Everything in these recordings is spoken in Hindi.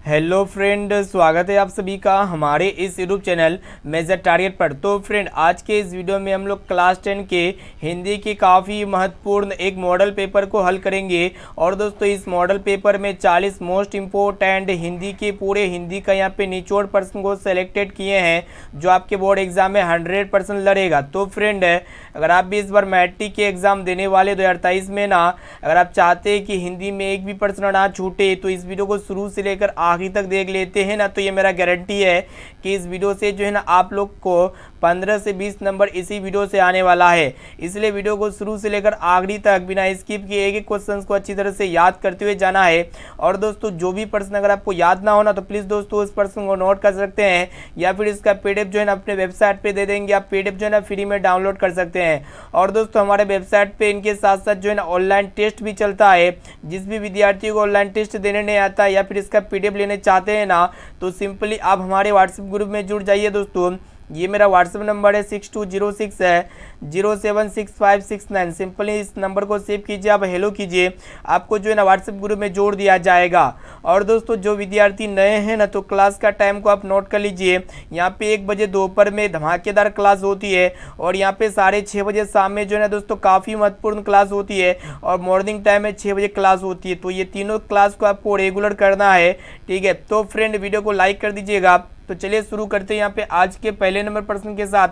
हेलो फ्रेंड, स्वागत है आप सभी का हमारे इस यूट्यूब चैनल मेजर टारगेट पर। तो फ्रेंड, आज के इस वीडियो में हम लोग क्लास 10 के हिंदी के काफ़ी महत्वपूर्ण एक मॉडल पेपर को हल करेंगे। और दोस्तों, इस मॉडल पेपर में 40 मोस्ट इम्पोर्टेंट हिंदी के पूरे हिंदी का यहाँ पे निचोड़ प्रश्न को सेलेक्टेड किए हैं, जो आपके बोर्ड एग्जाम में 100% लड़ेगा। तो फ्रेंड, अगर आप भी इस बार मैट्रिक के एग्ज़ाम देने वाले 2023 में ना, अगर आप चाहते हैं कि हिंदी में एक भी प्रश्न ना छूटे, तो इस वीडियो को शुरू से लेकर आखिर तक देख लेते हैं ना। तो ये मेरा गारंटी है कि इस वीडियो से जो है ना आप लोग को 15 से 20 नंबर इसी वीडियो से आने वाला है। इसलिए वीडियो को शुरू से लेकर आखिरी तक बिना स्किप किए एक एक क्वेश्चन को अच्छी तरह से याद करते हुए जाना है। और दोस्तों, जो भी प्रश्न अगर आपको याद ना होना तो प्लीज़ दोस्तों उस प्रश्न को नोट कर सकते हैं, या फिर इसका पीडीएफ जो है ना अपने वेबसाइट पे दे देंगे। आप पीडीएफ जो है ना फ्री में डाउनलोड कर सकते हैं। और दोस्तों, हमारे वेबसाइट पे इनके साथ साथ जो है ना ऑनलाइन टेस्ट भी चलता है। जिस भी विद्यार्थी को ऑनलाइन टेस्ट देने नहीं आता या फिर इसका पीडीएफ लेने चाहते हैं ना, तो सिंपली आप हमारे व्हाट्सएप ग्रुप में जुड़ जाइए। दोस्तों, ये मेरा व्हाट्सएप नंबर है 6206 है 076569। सिंपली इस नंबर को सेव कीजिए, आप हेलो कीजिए, आपको जो है ना व्हाट्सएप ग्रुप में जोड़ दिया जाएगा। और दोस्तों, जो विद्यार्थी नए हैं ना, तो क्लास का टाइम को आप नोट कर लीजिए। यहाँ पे 1 बजे दोपहर में धमाकेदार क्लास होती है, और यहाँ पे 6:30 बजे शाम में जो है ना दोस्तों काफ़ी महत्वपूर्ण क्लास होती है, और मॉर्निंग टाइम में 6 बजे क्लास होती है। तो ये तीनों क्लास को आपको रेगुलर करना है, ठीक है। तो फ्रेंड, वीडियो को लाइक कर दीजिएगा। तो चलिए शुरू करते हैं यहाँ पे आज के पहले नंबर प्रश्न के साथ।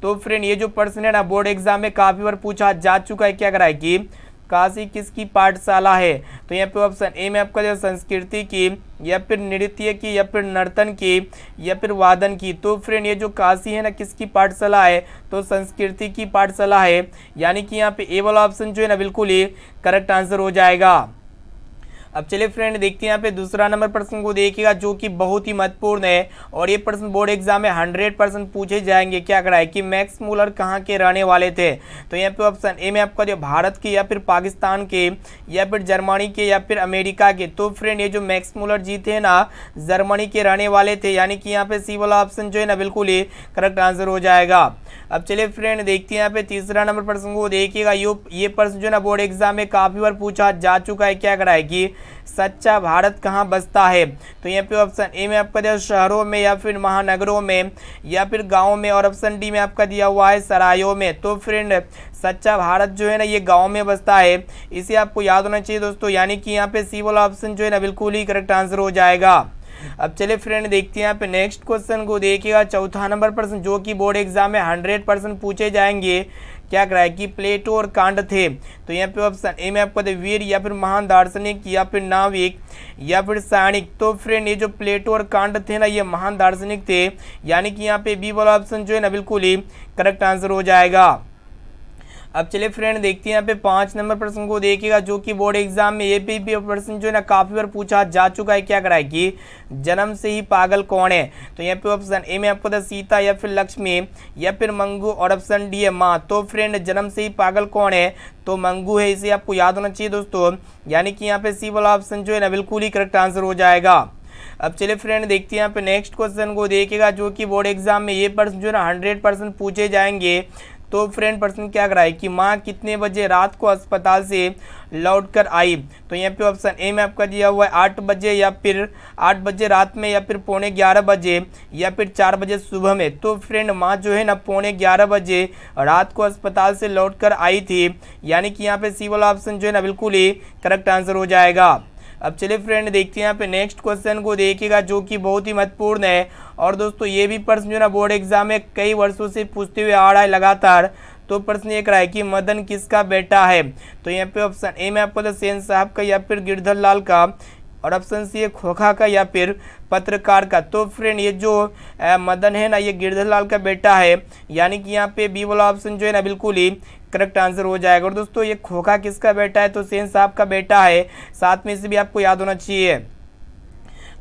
तो फ्रेंड, ये जो प्रश्न है ना बोर्ड एग्जाम में काफ़ी बार पूछा जा चुका है। क्या करा है कि काशी किसकी पाठशाला है? तो यहाँ पे ऑप्शन ए में आपका जो संस्कृति की, या फिर नृत्य की, या फिर नर्तन की, या फिर वादन की। तो फ्रेंड, ये जो काशी है ना किसकी पाठशाला है? तो संस्कृति की पाठशाला है। यानी कि यहाँ पे ए वाला ऑप्शन जो है ना बिल्कुल ही करेक्ट आंसर हो जाएगा। अब चलिए फ्रेंड, देखते हैं यहाँ पे दूसरा नंबर प्रश्न को देखिएगा, जो कि बहुत ही महत्वपूर्ण है, और ये प्रश्न बोर्ड एग्जाम में 100% पूछे जाएंगे। क्या करा है कि मैक्स मूलर कहाँ के रहने वाले थे? तो यहाँ पे ऑप्शन ए में आपका जो भारत के, या फिर पाकिस्तान के, या फिर जर्मनी के, या फिर अमेरिका के। तो फ्रेंड, ये जो मैक्स मूलर जी थे ना, जर्मनी के रहने वाले थे। यानी कि यहाँ पे सी वाला ऑप्शन जो है ना बिल्कुल ही करेक्ट आंसर हो जाएगा। अब चलिए फ्रेंड, देखते हैं यहाँ पे तीसरा नंबर प्रश्न को देखिएगा। ये प्रश्न जो है ना बोर्ड एग्जाम में काफ़ी बार पूछा जा चुका है। क्या करा है कि सच्चा भारत कहाँ बसता है? तो यहाँ पे ऑप्शन ए में आपका दिया शहरों में, या फिर महानगरों में, या फिर गाँव में, और ऑप्शन डी में आपका दिया हुआ है सरायों में। तो फ्रेंड, सच्चा भारत जो है ना ये गाँव में बसता है, इसे आपको याद होना चाहिए दोस्तों। यानी कि यहाँ पे सी वाला ऑप्शन जो है ना बिल्कुल ही करेक्ट आंसर हो जाएगा। अब चलिए फ्रेंड, देखते हैं यहाँ पे नेक्स्ट क्वेश्चन को देखिएगा। चौथा नंबर प्रश्न, जो कि बोर्ड एग्जाम में 100% पूछे जाएंगे। क्या करा है कि प्लेटो और कांट थे? तो यहाँ पे ऑप्शन ए में आपको वीर, या फिर महान दार्शनिक, या फिर नाविक, या फिर सैनिक। तो फ्रेंड, ये जो प्लेटो और कांट थे ना, ये महान दार्शनिक थे। यानी कि यहाँ पे बी वाला ऑप्शन जो है ना बिल्कुल ही करेक्ट आंसर हो जाएगा। अब चलिए फ्रेंड, देखते हैं यहाँ पे 5 नंबर प्रश्न को देखिएगा, जो कि बोर्ड एग्जाम में ये भी प्रश्न जो है ना काफ़ी बार पूछा जा चुका है। क्या करा है कि जन्म से ही पागल कौन है? तो यहाँ पे ऑप्शन ए में आपको था सीता, या फिर लक्ष्मी, या फिर मंगू, और ऑप्शन डी है माँ। तो फ्रेंड, जन्म से ही पागल कौन है? तो मंगू है, इसे आपको याद होना चाहिए दोस्तों। यानी कि यहाँ पे सी वाला ऑप्शन जो है ना बिल्कुल ही करेक्ट आंसर हो जाएगा। अब चलिए फ्रेंड, देखते हैं यहाँ पे नेक्स्ट क्वेश्चन को देखिएगा, जो कि बोर्ड एग्जाम में ये प्रश्न जो है ना 100% पूछे जाएंगे। तो फ्रेंड, प्रश्न क्या करा है कि माँ कितने बजे रात को अस्पताल से लौटकर आई? तो यहाँ पे ऑप्शन ए में आपका दिया हुआ है 8 बजे, या फिर 8 बजे रात में, या फिर 11:15 बजे, या फिर 4 बजे सुबह में। तो फ्रेंड, माँ जो है ना 11:15 बजे रात को अस्पताल से लौटकर आई थी। यानी कि यहाँ पे सी वाला ऑप्शन जो है ना बिल्कुल ही करेक्ट आंसर हो जाएगा। अब चलिए फ्रेंड, देखते हैं यहाँ पे नेक्स्ट क्वेश्चन को देखिएगा, जो कि बहुत ही महत्वपूर्ण है। और दोस्तों, ये भी प्रश्न जो है ना बोर्ड एग्जाम में कई वर्षों से पूछते हुए आ रहा है लगातार। तो प्रश्न ये करा है कि मदन किसका बेटा है? तो यहाँ पे ऑप्शन ए में आपको सेन साहब का, या फिर गिरधर लाल का, और ऑप्शन सी है खोखा का, या फिर पत्रकार का। तो फ्रेंड, ये जो मदन है ना, ये गिरधर लाल का बेटा है। यानी कि यहाँ पे बी वाला ऑप्शन जो है ना बिल्कुल ही करेक्ट आंसर हो जाएगा। और दोस्तों, ये खोखा किसका बेटा है? तो सेन साहब का बेटा है। साथ में इसे भी आपको याद होना चाहिए।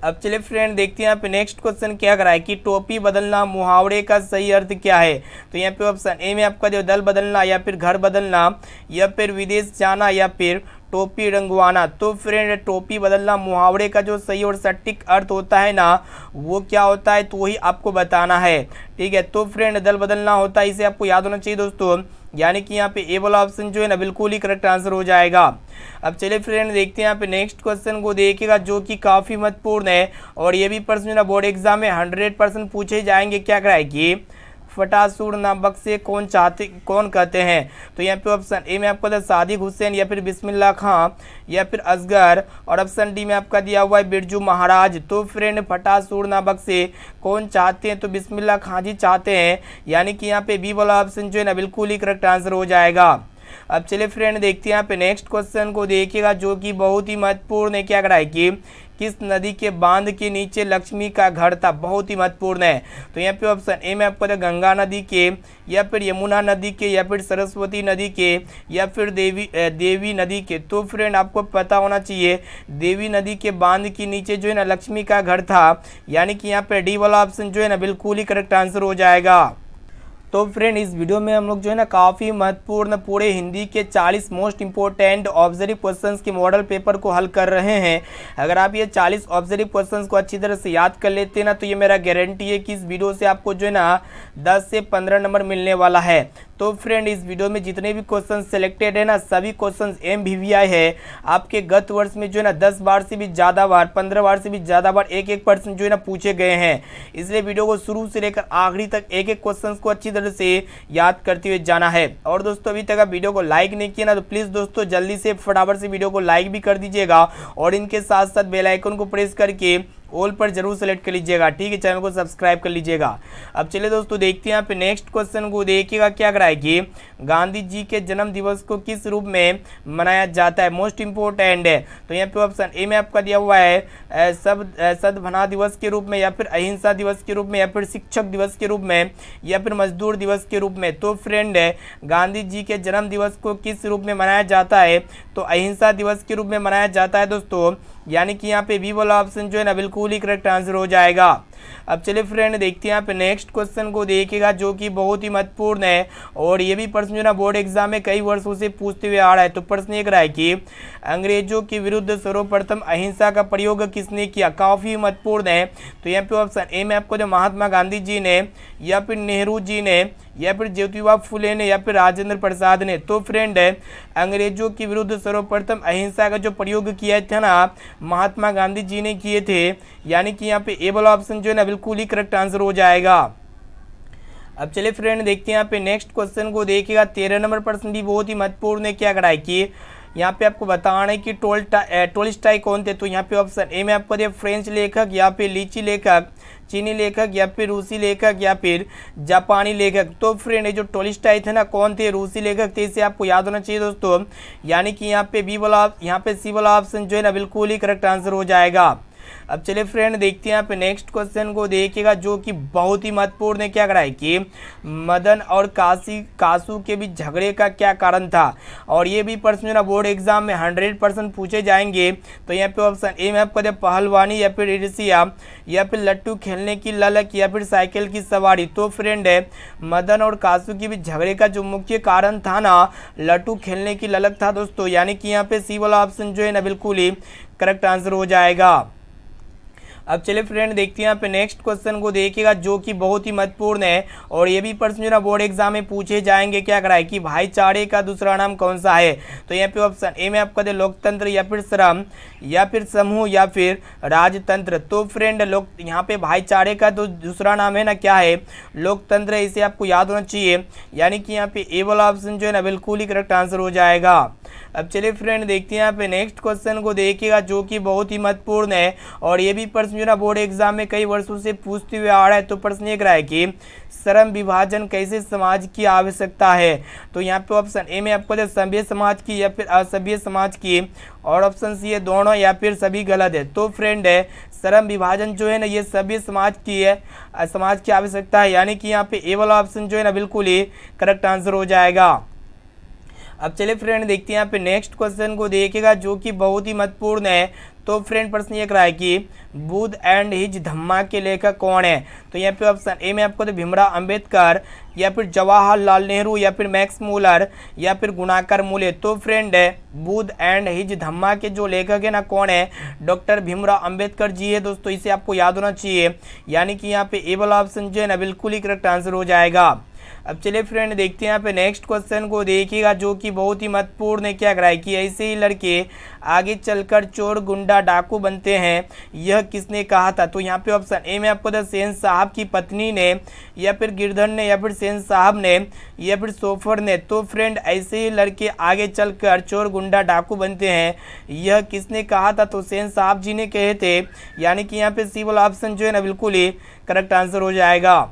अब चलिए फ्रेंड, देखते हैं यहाँ पे नेक्स्ट क्वेश्चन क्या करा है कि टोपी बदलना मुहावरे का सही अर्थ क्या है? तो यहाँ पे ऑप्शन ए में आपका जो दल बदलना, या फिर घर बदलना, या फिर विदेश जाना, या फिर टोपी रंगवाना। तो फ्रेंड, टोपी बदलना मुहावरे का जो सही और सटीक अर्थ होता है ना, वो क्या होता है तो वही आपको बताना है, ठीक है। तो फ्रेंड, दल बदलना होता है, इसे आपको याद होना चाहिए दोस्तों। यानी कि यहाँ पे ए वाला ऑप्शन जो है ना बिल्कुल ही करेक्ट आंसर हो जाएगा। अब चलिए फ्रेंड देखते हैं यहाँ पे नेक्स्ट क्वेश्चन को देखिएगा जो कि काफ़ी महत्वपूर्ण है और ये भी प्रश्न ना बोर्ड एग्जाम में 100% पूछे जाएंगे। क्या कराए कि फटासुर नामक से कौन कहते हैं। तो यहाँ पे ऑप्शन ए में आपको दिया सादिक हुसैन या फिर बिस्मिल्लाह खां या फिर असगर, और ऑप्शन डी में आपका दिया हुआ है बिरजू महाराज। तो फ्रेंड फटासुर नामक से कौन चाहते हैं, तो बिस्मिल्लाह खां जी चाहते हैं, यानी कि यहाँ पे बी वाला ऑप्शन जो है ना बिल्कुल ही करेक्ट आंसर हो जाएगा। अब चलिए फ्रेंड देखते हैं यहाँ पे नेक्स्ट क्वेश्चन को देखिएगा जो कि बहुत ही महत्वपूर्ण है। क्या कराए कि किस नदी के बांध के नीचे लक्ष्मी का घर था, बहुत ही महत्वपूर्ण है। तो यहाँ पे ऑप्शन ए में आपको गंगा नदी के या फिर यमुना नदी के या फिर सरस्वती नदी के या फिर देवी नदी के। तो फ्रेंड आपको पता होना चाहिए देवी नदी के बांध के नीचे जो है ना लक्ष्मी का घर था, यानी कि यहाँ पे डी वाला ऑप्शन जो है ना बिल्कुल ही करेक्ट आंसर हो जाएगा। तो फ्रेंड इस वीडियो में हम लोग जो है ना काफ़ी महत्वपूर्ण पूरे हिंदी के 40 मोस्ट इंपॉर्टेंट ऑब्जर्व क्वेश्चंस के मॉडल पेपर को हल कर रहे हैं। अगर आप ये 40 ऑब्जर्व क्वेश्चंस को अच्छी तरह से याद कर लेते हैं ना, तो ये मेरा गारंटी है कि इस वीडियो से आपको जो है ना 10 से 15 नंबर मिलने वाला है। तो फ्रेंड इस वीडियो में जितने भी क्वेश्चन सिलेक्टेड है ना, सभी क्वेश्चन MVVI है। आपके गत वर्ष में जो है ना 10 बार से भी ज़्यादा बार, 15 बार से भी ज़्यादा बार एक प्रश्न जो है ना पूछे गए हैं। इसलिए वीडियो को शुरू से लेकर आखिरी तक एक क्वेश्चन को अच्छी तरह से याद करते हुए जाना है। और दोस्तों अभी तक आप वीडियो को लाइक नहीं किया ना, तो प्लीज़ दोस्तों जल्दी से फटाफट से वीडियो को लाइक भी कर दीजिएगा और इनके साथ साथ बेल आइकन को प्रेस करके ऑल पर जरूर सेलेक्ट कर लीजिएगा, ठीक है। चैनल को सब्सक्राइब कर लीजिएगा। अब चलिए दोस्तों देखते हैं यहाँ पे नेक्स्ट क्वेश्चन को देखिएगा। क्या कराएगी गांधी जी के जन्म दिवस को किस रूप में मनाया जाता है, मोस्ट इंपोर्टेंट है। तो यहाँ पे ऑप्शन ए में आपका दिया हुआ है सद्भावना दिवस के रूप में या फिर अहिंसा दिवस के रूप में या फिर शिक्षक दिवस के रूप में या फिर मजदूर दिवस के रूप में। तो फ्रेंड गांधी जी के जन्म दिवस को किस रूप में मनाया जाता है, तो अहिंसा दिवस के रूप में मनाया जाता है दोस्तों, यानी कि यहाँ पे बी वाला ऑप्शन जो है ना बिल्कुल ही करेक्ट आंसर हो जाएगा। अब चलिए फ्रेंड देखते हैं यहाँ पे नेक्स्ट क्वेश्चन को देखिएगा जो कि बहुत ही महत्वपूर्ण है और ये भी प्रश्न जो ना बोर्ड एग्जाम में कई वर्षों से पूछते हुए आ रहा है। तो प्रश्न ये रहा है कि अंग्रेजों के विरुद्ध सर्वप्रथम अहिंसा का प्रयोग किसने किया, काफ़ी महत्वपूर्ण है। तो यहाँ पे ऑप्शन ए में आपको जो महात्मा गांधी जी ने या फिर नेहरू जी ने या फिर ज्योतिबा फुले ने या फिर राजेंद्र प्रसाद ने। तो फ्रेंड अंग्रेजों के विरुद्ध सर्वप्रथम अहिंसा का जो प्रयोग किया था ना, महात्मा गांधी जी ने किए थे, यानी कि यहाँ पे ए वाला ऑप्शन जो है ना बिल्कुल ही करेक्ट आंसर हो जाएगा। अब चलिए फ्रेंड देखते हैं यहाँ पे नेक्स्ट क्वेश्चन को देखिएगा। 13 नंबर प्रश्न भी बहुत ही महत्वपूर्ण है। क्या कराए कि यहाँ पे आपको बताना है कि टोल्स्टॉय कौन थे। तो यहाँ पे ऑप्शन ए में आपको दिया फ्रेंच लेखक या फिर लीची लेखक, चीनी लेखक या फिर रूसी लेखक या फिर जापानी लेखक। तो फ्रेंड ये जो टोल्स्टॉय थे ना कौन थे, रूसी लेखक थे, इसे आपको याद होना चाहिए दोस्तों, यानी कि यहाँ पे सी वाला ऑप्शन जो है ना बिल्कुल ही करेक्ट आंसर हो जाएगा। अब चलिए फ्रेंड देखते हैं यहाँ पे नेक्स्ट क्वेश्चन को देखिएगा जो कि बहुत ही महत्वपूर्ण है। क्या कराए कि मदन और कासू के बीच झगड़े का क्या कारण था, और ये भी प्रश्न जो ना बोर्ड एग्जाम में 100% पूछे जाएंगे। तो यहाँ पे ऑप्शन ए में आपको पहलवानी या फिर ईर्ष्या या फिर लट्टू खेलने की ललक या फिर साइकिल की सवारी। तो फ्रेंड मदन और कासू के बीच झगड़े का जो मुख्य कारण था ना, लट्टू खेलने की ललक था दोस्तों, यानी कि यहाँ पे सी वाला ऑप्शन जो है ना बिल्कुल ही करेक्ट आंसर हो जाएगा। अब चलिए फ्रेंड देखते हैं यहाँ पे नेक्स्ट क्वेश्चन को देखिएगा जो कि बहुत ही महत्वपूर्ण है और ये भी प्रश्न जो ना बोर्ड एग्जाम में पूछे जाएंगे। क्या कराए कि भाईचारे का दूसरा नाम कौन सा है। तो यहाँ पे ऑप्शन ए में आपका दे लोकतंत्र या फिर श्रम या फिर समूह या फिर राजतंत्र। तो फ्रेंड यहाँ पे भाईचारे का तो दूसरा नाम है ना क्या है, लोकतंत्र, इसे आपको याद होना चाहिए, यानी कि यहाँ पे ए वाला ऑप्शन जो है ना बिल्कुल ही करेक्ट आंसर हो जाएगा। अब चलिए फ्रेंड देखते हैं यहाँ पे नेक्स्ट क्वेश्चन को देखिएगा जो कि बहुत ही महत्वपूर्ण है और ये भी प्रश्न जो ना बोर्ड एग्जाम में कई वर्षों से पूछते हुए आ रहा है। तो प्रश्न ये रहा है कि श्रम विभाजन कैसे समाज की आवश्यकता है। तो यहाँ पे ऑप्शन ए में आपको सभ्य समाज की या फिर असभ्य समाज की, और ऑप्शन सी है दोनों या फिर सभी गलत है। तो फ्रेंड श्रम विभाजन जो है ना ये सभ्य समाज की है, समाज की आवश्यकता है, यानी कि यहाँ पे ए वाला ऑप्शन जो है ना बिल्कुल ही करेक्ट आंसर हो जाएगा। अब चलिए फ्रेंड देखते हैं यहाँ पे नेक्स्ट क्वेश्चन को देखिएगा जो कि बहुत ही महत्वपूर्ण है। तो फ्रेंड प्रश्न ये रहा है कि बुद्ध एंड हिज धम्मा के लेखक कौन है। तो यहाँ पे ऑप्शन ए में आपको तो भीमराव अंबेडकर या फिर जवाहरलाल नेहरू या फिर मैक्स मूलर या फिर गुणाकर मूले। तो फ्रेंड बुद्ध एंड हिज धम्मा के जो लेखक है ना कौन है, डॉक्टर भीमराव अंबेडकर जी है दोस्तों, इसे आपको याद होना चाहिए, यानी कि यहाँ पे ए वाला ऑप्शन जो है ना बिल्कुल ही करेक्ट आंसर हो जाएगा। अब चलिए फ्रेंड देखते हैं यहाँ पे नेक्स्ट क्वेश्चन को देखिएगा, जो कि बहुत ही महत्वपूर्ण है। क्या कराए कि ऐसे ही लड़के आगे चलकर चोर गुंडा डाकू बनते हैं, यह किसने कहा था? तो यहाँ पे ऑप्शन ए में आपको सेन साहब की पत्नी ने, या फिर गिरधर ने, या फिर सेन साहब ने, या फिर सोफर ने। तो फ्रेंड ऐसे ही लड़के आगे चलकर चोर गुंडा डाकू बनते हैं, यह किसने कहा था? तो सेन साहब जी ने कहे थे, यानी कि यहाँ पे सी वाला ऑप्शन जो है ना बिल्कुल ही करेक्ट आंसर हो जाएगा।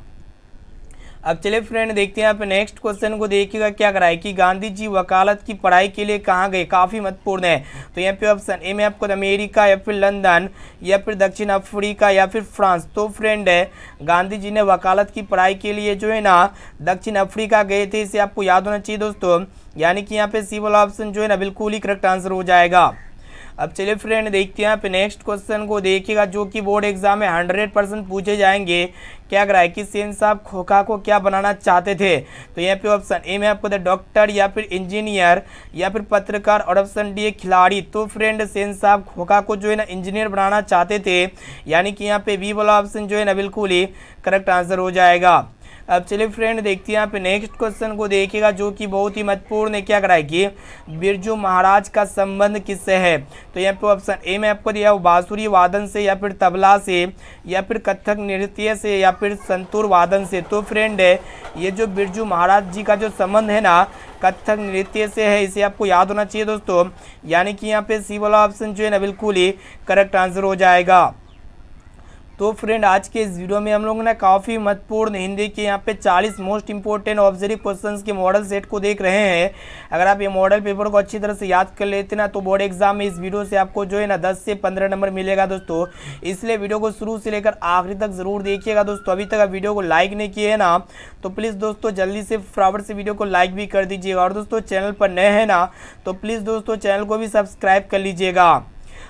अब चलिए फ्रेंड देखते हैं यहाँ पे नेक्स्ट क्वेश्चन को देखिएगा। क्या कराए कि गांधी जी वकालत की पढ़ाई के लिए कहाँ गए? काफ़ी महत्वपूर्ण है। तो यहाँ पे ऑप्शन ए में आपको अमेरिका, या फिर लंदन, या फिर दक्षिण अफ्रीका, या फिर फ्रांस। तो फ्रेंड है गांधी जी ने वकालत की पढ़ाई के लिए जो है ना दक्षिण अफ्रीका गए थे, इसे आपको याद होना चाहिए दोस्तों, यानी कि यहाँ पे सी वाला ऑप्शन जो है ना बिल्कुल ही करेक्ट आंसर हो जाएगा। अब चलिए फ्रेंड देखते हैं यहाँ पे नेक्स्ट क्वेश्चन को देखिएगा, जो कि बोर्ड एग्जाम में 100% पूछे जाएंगे। क्या कराए कि सेन साहब खोखा को क्या बनाना चाहते थे? तो यहाँ पे ऑप्शन ए में आपको डॉक्टर, या फिर इंजीनियर, या फिर पत्रकार, और ऑप्शन डी खिलाड़ी। तो फ्रेंड सेन साहब खोखा को जो है ना इंजीनियर बनाना चाहते थे, यानी कि यहाँ पे बी वाला ऑप्शन जो है ना बिल्कुल ही करेक्ट आंसर हो जाएगा। अब चलिए फ्रेंड देखते हैं यहाँ पे नेक्स्ट क्वेश्चन को देखिएगा, जो कि बहुत ही महत्वपूर्ण है। क्या कराए कि बिरजू महाराज का संबंध किससे है? तो यहाँ पे ऑप्शन ए में आपको दिया बांसुरी वादन से, या फिर तबला से, या फिर कथक नृत्य से, या फिर संतूर वादन से। तो फ्रेंड है ये जो बिरजू महाराज जी का जो संबंध है ना कथक नृत्य से है, इसे आपको याद होना चाहिए दोस्तों, यानी कि यहाँ पे सी वाला ऑप्शन जो है ना बिल्कुल ही करेक्ट आंसर हो जाएगा। तो फ्रेंड आज के इस वीडियो में हम लोग ना काफ़ी महत्वपूर्ण हिंदी के यहाँ पे 40 मोस्ट इंपॉर्टेंट ऑब्जर्व क्वेश्चंस के मॉडल सेट को देख रहे हैं। अगर आप ये मॉडल पेपर को अच्छी तरह से याद कर लेते ना, तो बोर्ड एग्जाम में इस वीडियो से आपको जो है ना 10 से 15 नंबर मिलेगा दोस्तों। इसलिए वीडियो को शुरू से लेकर आखिरी तक जरूर देखिएगा दोस्तों। अभी तक आप वीडियो को लाइक नहीं किए है ना, तो प्लीज़ दोस्तों जल्दी से फटाफट से वीडियो को लाइक भी कर दीजिएगा। और दोस्तों चैनल पर नए हैं ना, तो प्लीज़ दोस्तों चैनल को भी सब्सक्राइब कर लीजिएगा।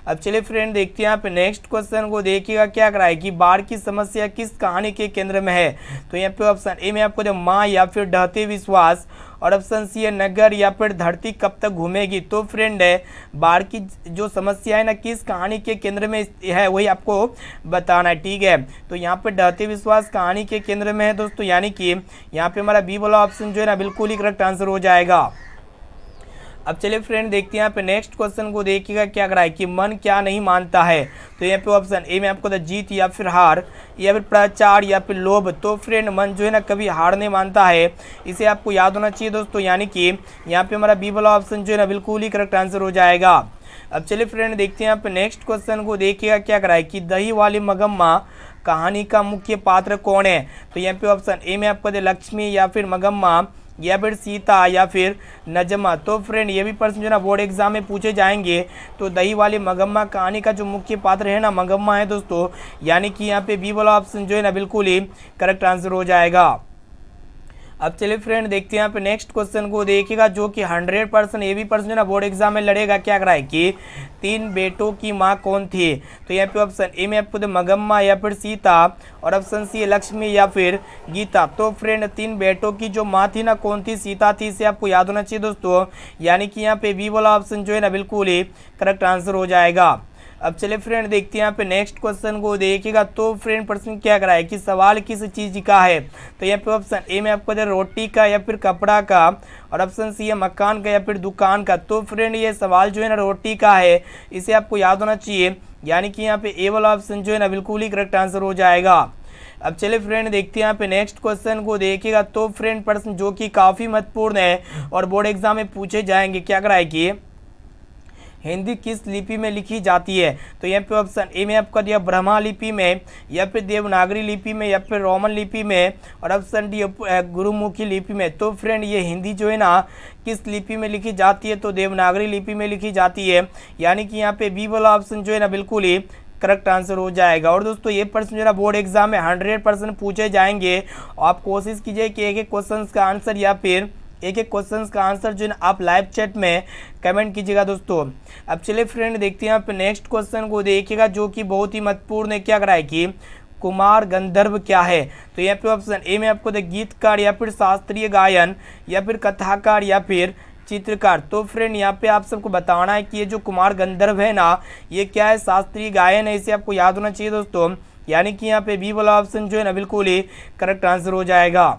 अब चलिए फ्रेंड देखते हैं यहाँ पे नेक्स्ट क्वेश्चन को देखिएगा। क्या कराए कि बाढ़ की समस्या किस कहानी के केंद्र में है? तो यहाँ पे ऑप्शन ए में आपको माँ, या फिर ढहते विश्वास, और ऑप्शन सी है नगर, या फिर धरती कब तक घूमेगी। तो फ्रेंड है बाढ़ की जो समस्या है ना किस कहानी के केंद्र में है, वही आपको बताना है, ठीक है। तो यहाँ पे ढहते विश्वास कहानी के केंद्र में है दोस्तों, यानी कि यहाँ पे हमारा बी वाला ऑप्शन जो है ना बिल्कुल ही करेक्ट आंसर हो जाएगा। अब चलिए फ्रेंड देखते हैं यहाँ पे नेक्स्ट क्वेश्चन को देखिएगा। क्या कराए कि मन क्या नहीं मानता है? तो यहाँ पे ऑप्शन ए में आपको जीत, या फिर हार, या फिर प्रचार, या फिर लोभ। तो फ्रेंड मन जो है ना कभी हार नहीं मानता है, इसे आपको याद होना चाहिए दोस्तों, यानी कि यहाँ पे हमारा बी वाला ऑप्शन जो है ना बिल्कुल ही करेक्ट आंसर हो जाएगा। अब चलिए फ्रेंड देखते हैं यहाँ पे नेक्स्ट क्वेश्चन को देखिएगा। क्या कराए कि दही वाली मगम्मा कहानी का मुख्य पात्र कौन है? तो यहाँ पे ऑप्शन ए में आपको लक्ष्मी, या फिर मगम्मा, या फिर सीता, या फिर नजमा। तो फ्रेंड ये भी प्रश्न जो ना बोर्ड एग्जाम में पूछे जाएंगे। तो दही वाली मगम्मा कहानी का जो मुख्य पात्र है ना मगम्मा है दोस्तों, यानी कि यहाँ पे बी वाला ऑप्शन जो है ना बिल्कुल ही करेक्ट आंसर हो जाएगा। अब चलिए फ्रेंड देखते हैं यहाँ पे नेक्स्ट क्वेश्चन को देखिएगा, जो कि 100% ये भी प्रश्न जो ना बोर्ड एग्जाम में लड़ेगा। क्या कराए कि 3 बेटों की माँ कौन थी? तो यहाँ पे ऑप्शन ए में आपको मगम्मा, या फिर सीता, और ऑप्शन सी लक्ष्मी, या फिर गीता। तो फ्रेंड 3 बेटों की जो माँ थी ना कौन थी? सीता थी, इसे आपको याद होना चाहिए दोस्तों, यानी कि यहाँ पे बी वाला ऑप्शन जो है ना बिल्कुल ही करेक्ट आंसर हो जाएगा। अब चलिए फ्रेंड देखते हैं यहाँ पे नेक्स्ट क्वेश्चन को देखिएगा। तो फ्रेंड प्रश्न क्या कराए कि सवाल किस चीज़ का है? तो यहाँ पे ऑप्शन ए में आपको रोटी का, या फिर कपड़ा का, और ऑप्शन सी है मकान का, या फिर दुकान का। तो फ्रेंड ये सवाल जो है ना रोटी का है, इसे आपको याद होना चाहिए, यानी कि यहाँ पे ए वाला ऑप्शन जो है ना बिल्कुल ही करेक्ट आंसर हो जाएगा। अब चलिए फ्रेंड देखते हैं यहाँ पे नेक्स्ट क्वेश्चन को देखिएगा। तो फ्रेंड प्रश्न जो कि काफ़ी महत्वपूर्ण है और बोर्ड एग्जाम में पूछे जाएंगे। क्या कराए कि हिंदी किस लिपि में लिखी जाती है? तो यहाँ पे ऑप्शन ए में आपका दिया ब्रह्मा लिपि में, या फिर देवनागरी लिपि में, या फिर रोमन लिपि में, और ऑप्शन डी गुरुमुखी लिपि में। तो फ्रेंड ये हिंदी जो है ना किस लिपि में लिखी जाती है? तो देवनागरी लिपि में लिखी जाती है, यानी कि यहाँ पे बी वाला ऑप्शन जो है ना बिल्कुल ही करेक्ट आंसर हो जाएगा। और दोस्तों ये प्रश्न जो है ना बोर्ड एग्जाम में 100% पूछे जाएंगे। आप कोशिश कीजिए कि एक एक क्वेश्चन का आंसर, या फिर एक एक क्वेश्चन का आंसर जो है ना आप लाइव चैट में कमेंट कीजिएगा दोस्तों। अब चलिए फ्रेंड देखते हैं यहाँ पे नेक्स्ट क्वेश्चन को देखिएगा, जो कि बहुत ही महत्वपूर्ण है। क्या कराए कि कुमार गंधर्व क्या है? तो यहाँ पे ऑप्शन ए में आपको गीतकार, या फिर शास्त्रीय गायन, या फिर कथाकार, या फिर चित्रकार। तो फ्रेंड यहाँ पे आप सबको बताना है कि ये जो कुमार गंधर्व है ना ये क्या है? शास्त्रीय गायन है, इसे आपको याद होना चाहिए दोस्तों, यानी कि यहाँ पे बी वाला ऑप्शन जो है ना बिल्कुल ही करेक्ट आंसर हो जाएगा।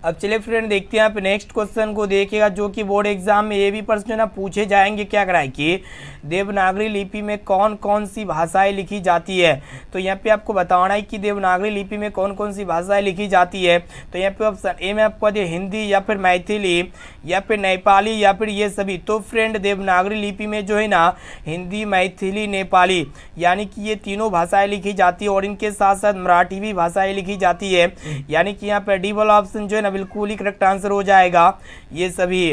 अब चलिए फ्रेंड देखते हैं यहाँ पे नेक्स्ट क्वेश्चन को देखिएगा, जो कि बोर्ड एग्जाम में ये भी प्रश्न जो ना पूछे जाएंगे। क्या कराए कि देवनागरी लिपि में कौन कौन सी भाषाएं लिखी जाती है। तो यहाँ पे आपको बताना है कि देवनागरी लिपि में कौन कौन सी भाषाएं लिखी जाती है। तो यहाँ पे ऑप्शन ए में आपको दिया हिंदी या फिर मैथिली या फिर नेपाली या फिर ये सभी। तो फ्रेंड देवनागरी लिपि में जो है ना हिंदी, मैथिली, नेपाली यानी कि ये तीनों भाषाएं लिखी जाती है, और इनके साथ साथ मराठी भी भाषाएं लिखी जाती है। यानी कि यहाँ पे डी वाला ऑप्शन जो है ना बिल्कुल ही करेक्ट आंसर हो जाएगा ये सभी।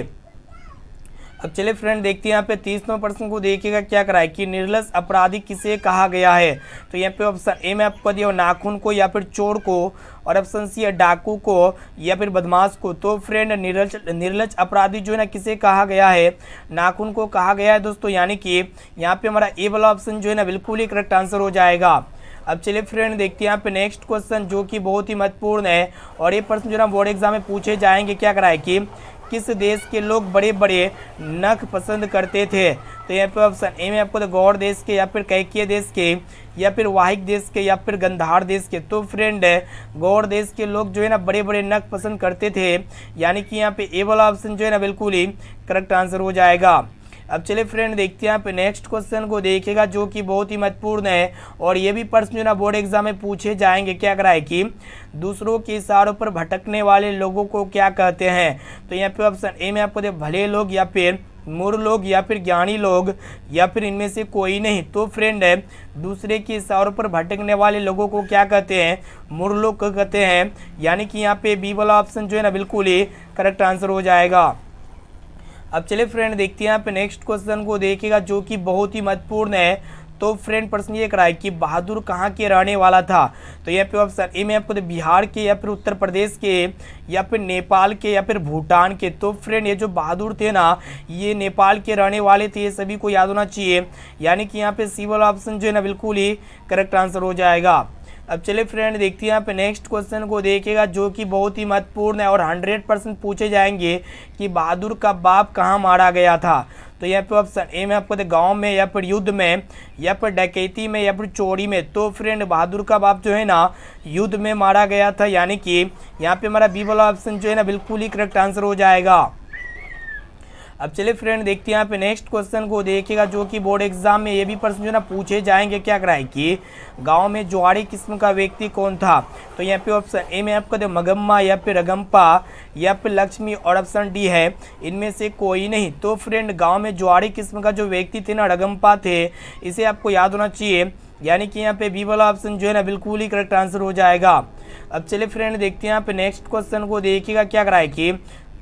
अब चलिए फ्रेंड देखते हैं यहाँ पे 30वें प्रश्न को देखिएगा। क्या कराए कि निर्लज अपराधी किसे कहा गया है। तो यहाँ पे ऑप्शन ए में आपको दिया नाखून को या फिर चोर को, और ऑप्शन सी है डाकू को या फिर बदमाश को। तो फ्रेंड निर्लज अपराधी जो है ना किसे कहा गया है, नाखून को कहा गया है दोस्तों। यानी कि यहाँ पे हमारा ए वाला ऑप्शन जो है ना बिल्कुल ही करेक्ट आंसर हो जाएगा। अब चलिए फ्रेंड देखते हैं यहाँ पे नेक्स्ट क्वेश्चन, जो कि बहुत ही महत्वपूर्ण है, और ये प्रश्न जो ना बोर्ड एग्जाम में पूछे जाएंगे। क्या कराए कि किस देश के लोग बड़े बड़े नख पसंद करते थे। तो यहाँ पे ऑप्शन ए में आपको तो गौड़ देश के या फिर कैकेय देश के या फिर वाहिक देश के या फिर गंधार देश के। तो फ्रेंड गौड़ देश के लोग जो है ना बड़े बड़े नख पसंद करते थे। यानी कि यहाँ पे ए वाला ऑप्शन जो है ना बिल्कुल ही करेक्ट आंसर हो जाएगा। अब चलिए फ्रेंड देखते हैं यहाँ पे नेक्स्ट क्वेश्चन को देखिएगा, जो कि बहुत ही महत्वपूर्ण है, और ये भी प्रश्न जो ना बोर्ड एग्जाम में पूछे जाएंगे। क्या कराए कि दूसरों के इशारों पर भटकने वाले लोगों को क्या कहते हैं। तो यहाँ पे ऑप्शन ए में आपको दे भले लोग या फिर मूर्ख लोग या फिर ज्ञानी लोग या फिर इनमें से कोई नहीं। तो फ्रेंड दूसरे के इशारों पर भटकने वाले लोगों को क्या कहते हैं, मूर्ख लोग को कहते हैं। यानी कि यहाँ पे बी वाला ऑप्शन जो है ना बिल्कुल ही करेक्ट आंसर हो जाएगा। अब चलिए फ्रेंड देखते हैं यहाँ पे नेक्स्ट क्वेश्चन को देखिएगा, जो कि बहुत ही महत्वपूर्ण है। तो फ्रेंड प्रश्न ये कराए कि बहादुर कहाँ के रहने वाला था। तो यहाँ पे ऑप्शन ए में आपको बिहार के या फिर उत्तर प्रदेश के या फिर नेपाल के या फिर भूटान के। तो फ्रेंड ये जो बहादुर थे ना ये नेपाल के रहने वाले थे, ये सभी को याद होना चाहिए। यानी कि यहाँ पे सी वाला ऑप्शन जो है ना बिल्कुल ही करेक्ट आंसर हो जाएगा। अब चलिए फ्रेंड देखते हैं यहाँ पे नेक्स्ट क्वेश्चन को देखिएगा, जो कि बहुत ही महत्वपूर्ण है और 100% पूछे जाएंगे कि बहादुर का बाप कहाँ मारा गया था। तो यहाँ पे ऑप्शन ए में आपको गांव में या फिर युद्ध में या फिर डकैती में या फिर चोरी में। तो फ्रेंड बहादुर का बाप जो है ना युद्ध में मारा गया था। यानी कि यहाँ पे हमारा बी वाला ऑप्शन जो है ना बिल्कुल ही करेक्ट आंसर हो जाएगा। अब चलिए फ्रेंड देखते हैं यहाँ पे नेक्स्ट क्वेश्चन को देखिएगा, जो कि बोर्ड एग्जाम में ये भी प्रश्न जो ना पूछे जाएंगे। क्या कराए कि गांव में जुआरी किस्म का व्यक्ति कौन था। तो यहाँ पे ऑप्शन ए में आपको मगम्मा या फिर रगम्पा या फिर लक्ष्मी, और ऑप्शन डी है इनमें से कोई नहीं। तो फ्रेंड गाँव में जुआरी किस्म का जो व्यक्ति थे ना रगम्पा थे, इसे आपको याद होना चाहिए। यानी कि यहाँ पे बी वाला ऑप्शन जो है ना बिल्कुल ही करेक्ट आंसर हो जाएगा। अब चलिए फ्रेंड देखते हैं यहाँ पे नेक्स्ट क्वेश्चन को देखिएगा। क्या कराए कि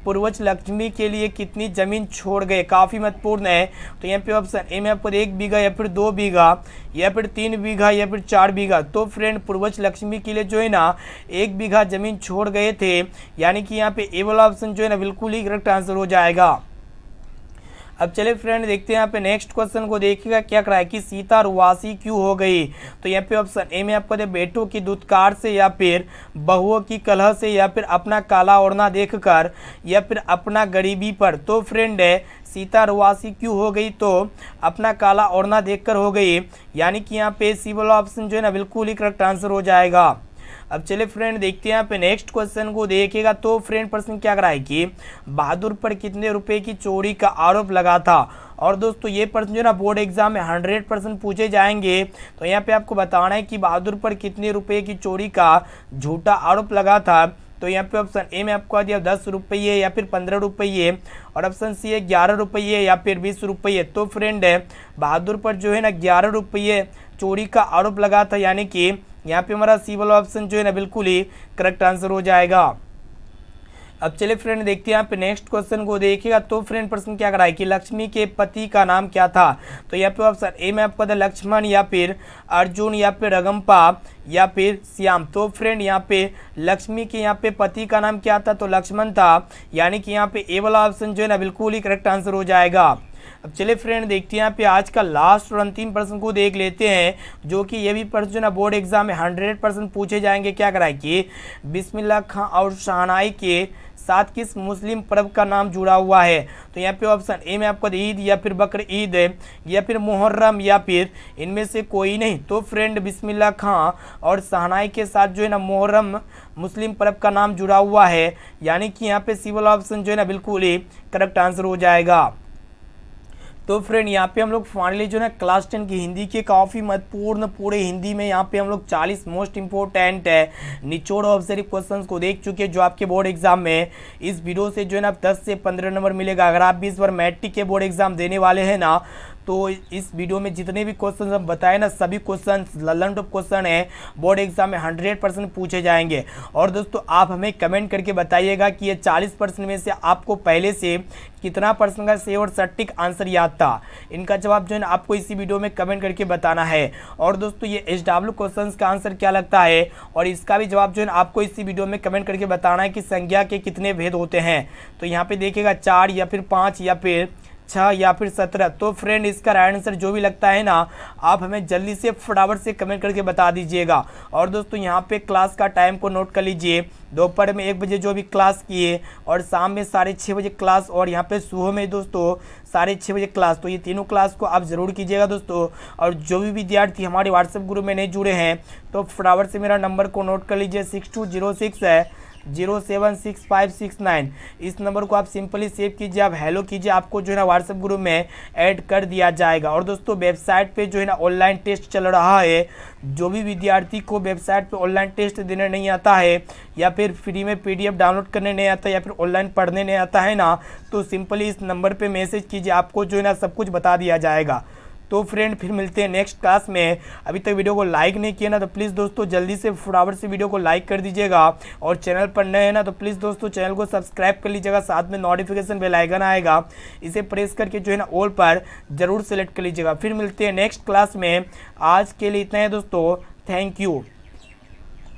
पूर्वज लक्ष्मी के लिए कितनी जमीन छोड़ गए, काफ़ी महत्वपूर्ण है। तो यहाँ पे ऑप्शन ए में आपको 1 बीघा या फिर 2 बीघा या फिर 3 बीघा या फिर 4 बीघा। तो फ्रेंड पूर्वज लक्ष्मी के लिए जो है ना 1 बीघा जमीन छोड़ गए थे। यानी कि यहाँ पे ए वाला ऑप्शन जो है ना बिल्कुल ही करेक्ट आंसर हो जाएगा। अब चलिए फ्रेंड देखते हैं यहाँ पे नेक्स्ट क्वेश्चन को देखिएगा। क्या कराए कि सीता रुआसी क्यों हो गई। तो यहाँ पे ऑप्शन ए में आपको बेटों की दुत्कार से या फिर बहुओं की कलह से या फिर अपना काला ओढ़ना देखकर या फिर अपना गरीबी पर। तो फ्रेंड सीता रुआसी क्यों हो गई, तो अपना काला ओढ़ना देखकर हो गई। यानी कि यहाँ पे सी वाला ऑप्शन जो है ना बिल्कुल ही करेक्ट आंसर हो जाएगा। अब चलिए फ्रेंड देखते हैं यहाँ पे नेक्स्ट क्वेश्चन को देखिएगा। तो फ्रेंड प्रश्न क्या कराए कि बहादुर पर कितने रुपए की चोरी का आरोप लगा था। और दोस्तों ये प्रश्न जो ना बोर्ड एग्जाम में 100% पूछे जाएंगे। तो यहाँ पे आपको बताना है कि बहादुर पर कितने रुपए की चोरी का झूठा आरोप लगा था। तो यहाँ पे ऑप्शन ए में आपको दिया 10 रुपये या फिर 15 रुपये, और ऑप्शन सी है 11 रुपये या फिर 20 रुपये। तो फ्रेंड बहादुर पर जो है ना 11 रुपये चोरी का आरोप लगा था। यानी कि यहाँ पे हमारा सी वाला ऑप्शन जो है ना बिल्कुल ही करेक्ट आंसर हो जाएगा। अब चलिए फ्रेंड देखते हैं यहाँ पे नेक्स्ट क्वेश्चन को देखिएगा। तो फ्रेंड प्रश्न क्या कराए कि लक्ष्मी के पति का नाम क्या था। तो यहाँ पे ऑप्शन ए में आपको लक्ष्मण या फिर अर्जुन या फिर रगम्पा या फिर श्याम। तो फ्रेंड यहाँ पे लक्ष्मी के यहाँ पे पति का नाम क्या था, तो लक्ष्मण था। यानी कि यहाँ पे ए वाला ऑप्शन जो है ना बिल्कुल ही करेक्ट आंसर हो जाएगा। अब चले फ्रेंड देखते हैं यहाँ पे आज का लास्ट और अंतिम प्रश्न को देख लेते हैं, जो कि ये भी प्रश्न जो ना बोर्ड एग्जाम में 100% पूछे जाएंगे। क्या कराए कि बिस्मिल्लाह खां और शहनाई के साथ किस मुस्लिम पर्व का नाम जुड़ा हुआ है। तो यहाँ पे ऑप्शन ए में आपको ईद या फिर बकर ईद है या फिर मुहर्रम या फिर इनमें से कोई नहीं। तो फ्रेंड बिस्मिल्लाह खां और शहनाई के साथ जो है ना मुहर्रम मुस्लिम पर्व का नाम जुड़ा हुआ है, यानी कि यहाँ पे सी वाला ऑप्शन जो है ना बिल्कुल ही करेक्ट आंसर हो जाएगा। तो फ्रेंड यहाँ पे हम लोग फाइनली जो है ना क्लास 10 की हिंदी के काफ़ी महत्वपूर्ण पूरे हिंदी में यहाँ पे हम लोग 40 मोस्ट इंपॉर्टेंट है निचोड़ ऑब्जर्व क्वेश्चंस को देख चुके हैं, जो आपके बोर्ड एग्जाम में इस वीडियो से जो है ना 10 से 15 नंबर मिलेगा। अगर आप भी इस बार मैट्रिक के बोर्ड एग्जाम देने वाले हैं ना, तो इस वीडियो में जितने भी क्वेश्चन हम बताए ना, सभी क्वेश्चन ललन टॉप क्वेश्चन है, बोर्ड एग्जाम में 100% पूछे जाएंगे। और दोस्तों आप हमें कमेंट करके बताइएगा कि ये 40% में से आपको पहले से कितना परसेंट का सही और सटीक आंसर याद था। इनका जवाब जो है ना आपको इसी वीडियो में कमेंट करके बताना है। और दोस्तों ये SW क्वेश्चन का आंसर क्या लगता है, और इसका भी जवाब जो है ना आपको इसी वीडियो में कमेंट करके बताना है कि संज्ञा के कितने भेद होते हैं। तो यहाँ पे देखिएगा 4 या फिर 5 या फिर 6 या फिर 17। तो फ्रेंड इसका राइट आंसर जो भी लगता है ना, आप हमें जल्दी से फटाफट से कमेंट करके बता दीजिएगा। और दोस्तों यहाँ पे क्लास का टाइम को नोट कर लीजिए, दोपहर में 1 बजे जो भी क्लास किए, और शाम में 6:30 बजे क्लास, और यहाँ पे सुबह में दोस्तों 6:30 बजे क्लास। तो ये तीनों क्लास को आप ज़रूर कीजिएगा दोस्तों। और जो भी विद्यार्थी हमारे व्हाट्सएप ग्रुप में नहीं जुड़े हैं, तो फटाफट से मेरा नंबर को नोट कर लीजिए, 6206 है 076569। इस नंबर को आप सिंपली सेव कीजिए, आप हेलो कीजिए, आपको जो है ना व्हाट्सएप ग्रुप में ऐड कर दिया जाएगा। और दोस्तों वेबसाइट पे जो है ना ऑनलाइन टेस्ट चल रहा है, जो भी विद्यार्थी को वेबसाइट पे ऑनलाइन टेस्ट देने नहीं आता है, या फिर फ्री में PDF डाउनलोड करने नहीं आता, या फिर ऑनलाइन पढ़ने नहीं आता है ना, तो सिंपली इस नंबर पे मैसेज कीजिए, आपको जो है ना सब कुछ बता दिया जाएगा। तो फ्रेंड फिर मिलते हैं नेक्स्ट क्लास में। अभी तक वीडियो को लाइक नहीं किया ना, तो प्लीज़ दोस्तों जल्दी से फटाफट से वीडियो को लाइक कर दीजिएगा। और चैनल पर नए हैं ना, तो प्लीज़ दोस्तों चैनल को सब्सक्राइब कर लीजिएगा, साथ में नोटिफिकेशन बेल आइकन आएगा, इसे प्रेस करके जो है ना ऑल पर जरूर सेलेक्ट कर लीजिएगा। फिर मिलते हैं नेक्स्ट क्लास में। आज के लिए इतना है दोस्तों, थैंक यू।